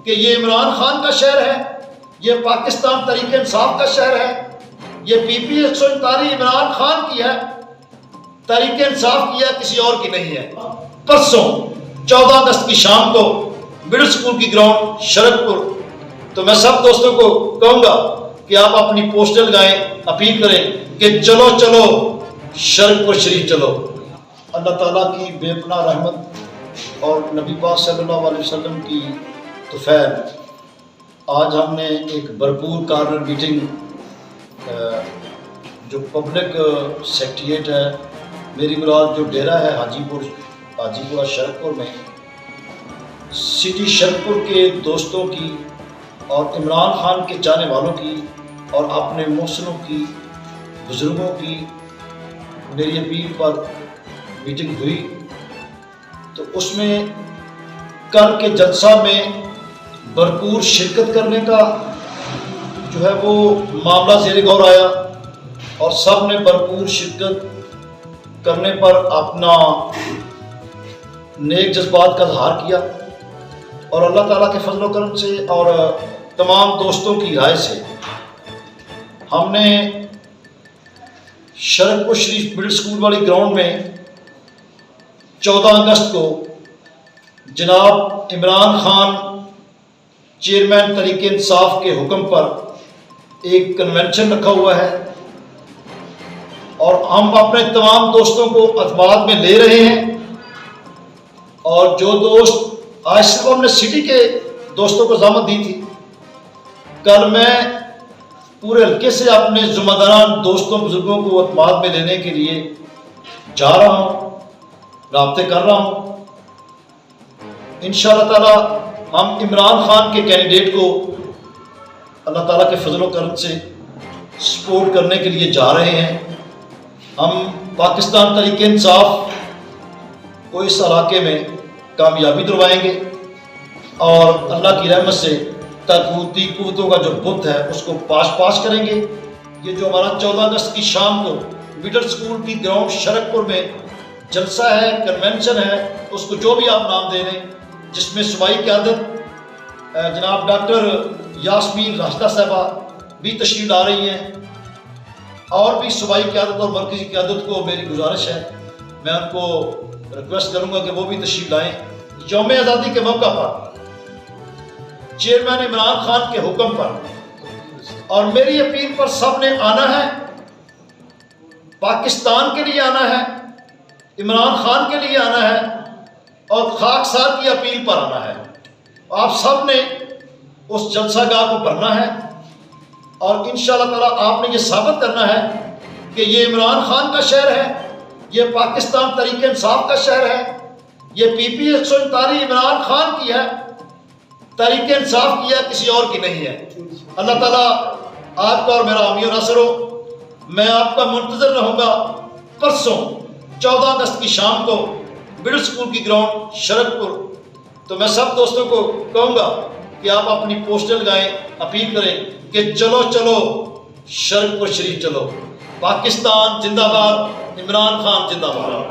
کہ یہ عمران خان کا شہر ہے، یہ پاکستان تحریک انصاف کا شہر ہے، یہ پی پی 139 عمران خان کی ہے، تحریک انصاف کی ہے، کسی اور کی نہیں ہے۔ پرسوں 14 اگست کی شام کو مڈل اسکول کی گراؤنڈ شرک پور، تو میں سب دوستوں کو کہوں گا کہ آپ اپنی پوسٹر لگائیں، اپیل کریں کہ چلو چلو شرک پور شریف چلو۔ اللہ تعالیٰ کی بے پناہ رحمت اور نبی پاک صلی اللہ علیہ وسلم کی توفیق، آج ہم نے ایک بھرپور کارنر میٹنگ جو پبلک سیکریٹریٹ ہے، میری مراد جو ڈیرہ ہے حاجی پورہ شرک پور میں، سٹی شرک پور کے دوستوں کی اور عمران خان کے چاہنے والوں کی اور اپنے محسنوں کی، بزرگوں کی میری اپیل پر میٹنگ ہوئی، تو اس میں کل کے جلسہ میں بھرپور شرکت کرنے کا جو ہے وہ معاملہ زیر غور آیا، اور سب نے بھرپور شرکت کرنے پر اپنا نیک جذبات کا اظہار کیا، اور اللہ تعالیٰ کے فضل و کرم سے اور تمام دوستوں کی رائے سے ہم نے شرک پور شریف مڈل اسکول والی گراؤنڈ میں 14 اگست کو جناب عمران خان چیئرمین تحریک انصاف کے حکم پر ایک کنونشن رکھا ہوا ہے، اور ہم اپنے تمام دوستوں کو اعتماد میں لے رہے ہیں، اور جو دوست آج صرف ہم نے سٹی کے دوستوں کو ضمانت دی تھی، کل میں پورے حلقے سے اپنے ذمہ داران دوستوں بزرگوں کو اعتماد میں لینے کے لیے جا رہا ہوں، رابطے کر رہا ہوں۔ انشاءاللہ تعالی ہم عمران خان کے کینڈیڈیٹ کو اللہ تعالیٰ کے فضل و کرم سے سپورٹ کرنے کے لیے جا رہے ہیں۔ ہم پاکستان تحریک انصاف کو اس علاقے میں کامیابی دلوائیں گے، اور اللہ کی رحمت سے طاقتی قوتوں کا جو بت ہے اس کو پاش کریں گے۔ یہ جو ہمارا 14 اگست کی شام کو مڈل اسکول کی گراؤنڈ شرک پور میں جلسہ ہے، کنونشن ہے، اس کو جو بھی آپ نام دے رہے ہیں، جس میں صوبائی قیادت جناب ڈاکٹر یاسمین راشدہ صاحبہ بھی تشریف لا رہی ہیں، اور بھی صوبائی قیادت اور مرکزی قیادت کو میری گزارش ہے، میں ان کو ریکویسٹ کروں گا کہ وہ بھی تشریف لائیں۔ یوم آزادی کے موقع پر چیئرمین عمران خان کے حکم پر اور میری اپیل پر سب نے آنا ہے، پاکستان کے لیے آنا ہے، عمران خان کے لیے آنا ہے، اور خاکسار کی اپیل پر آنا ہے۔ آپ سب نے اس جلسہ گاہ کو بھرنا ہے، اور انشاءاللہ تعالیٰ آپ نے یہ ثابت کرنا ہے کہ یہ عمران خان کا شہر ہے، یہ پاکستان تحریک انصاف کا شہر ہے، یہ پی پی 139 عمران خان کی ہے، تحریک انصاف کی ہے، کسی اور کی نہیں ہے۔ اللہ تعالیٰ آپ کا اور میرا حامی و ناصر ہو۔ میں آپ کا منتظر رہوں گا پرسوں 14 اگست کی شام کو مڈل اسکول کی گراؤنڈ شرک پور، تو میں سب دوستوں کو کہوں گا کہ آپ اپنی پوسٹر لگائیں، اپیل کریں کہ چلو چلو شرک پور شریف چلو، پاکستان زندہ باد، عمران خان زندہ باد۔